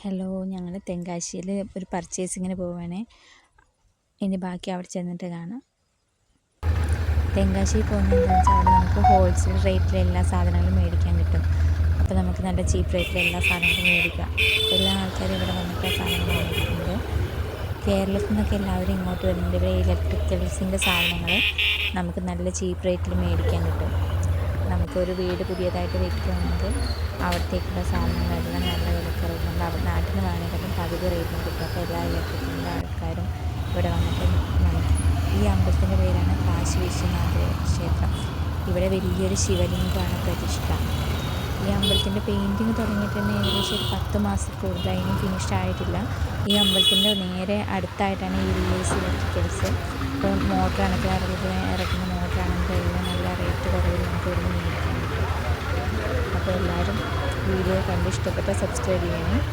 Hello, ഞങ്ങൾ തെങ്കാശിയിൽ ഒരു പർച്ചേസിങ്ങിന് പോവുകയാണേ. ഇനി ബാക്കി അവിടെ ചെന്നിട്ട് കാണാം. തെങ്കാശിയിൽ പോകുന്നത് എന്താണെന്ന് വെച്ചാൽ അവിടെ നമുക്ക് ഹോൾസെയിൽ റേറ്റിൽ എല്ലാ സാധനങ്ങളും മേടിക്കാൻ കിട്ടും. അപ്പോൾ നമുക്ക് നല്ല ചീപ്പ് റേറ്റിൽ എല്ലാ സാധനങ്ങളും മേടിക്കാം. എല്ലാ ആൾക്കാരും ഇവിടെ വന്നിട്ട് സാധനങ്ങൾ മേടിക്കുന്നത്. കേരളത്തിൽ നിന്നൊക്കെ എല്ലാവരും ഇങ്ങോട്ട് വരുന്നുണ്ട്. ഇവിടെ ഇലക്ട്രിക്കൽസിൻ്റെ സാധനങ്ങൾ നമുക്ക് നല്ല ചീപ്പ് റേറ്റിൽ മേടിക്കാൻ കിട്ടും. നമുക്കൊരു വീട് പുതിയതായിട്ട് വയ്ക്കുകയാണെങ്കിൽ അവിടത്തേക്കുള്ള സാധനങ്ങളെല്ലാം നല്ല വിലക്കുറവ് നമ്മുടെ നാട്ടിൽ നിന്ന് വാങ്ങിയാലും പകുതി റേറ്റിന് കിട്ടും. അപ്പോൾ എല്ലാ ഇലക്ട്രിക്കലിൻ്റെ ആൾക്കാരും ഇവിടെ വന്നിട്ട് വാങ്ങിക്കും. ഈ അമ്പലത്തിൻ്റെ പേരാണ് കാശി വിശ്വനാഥ ക്ഷേത്രം. ഇവിടെ വലിയൊരു ശിവലിംഗമാണ് പ്രതിഷ്ഠ. ഈ അമ്പലത്തിൻ്റെ പെയിൻറ്റിങ് തുടങ്ങിയിട്ട് തന്നെ ഏകദേശം ഒരു 10 മാസം കൂടുതലായി, ഇനി ഫിനിഷ് ആയിട്ടില്ല. ഈ അമ്പലത്തിൻ്റെ നേരെ അടുത്തായിട്ടാണ് ഈ VS ഇലക്ട്രിക്കൽസ്. ഇപ്പോൾ മോട്ടറാണെങ്കിൽ ഇറക്കുന്ന മോട്ടറാണെങ്കിൽ എല്ലാം നല്ല റേറ്റ് കുറവിൽ നമുക്ക് ഇവിടെ മേടിക്കാൻ പറ്റും. അപ്പോൾ എല്ലാവരും വീഡിയോ കണ്ട് ഇഷ്ടപ്പെട്ടാൽ സബ്സ്ക്രൈബ് ചെയ്യണം.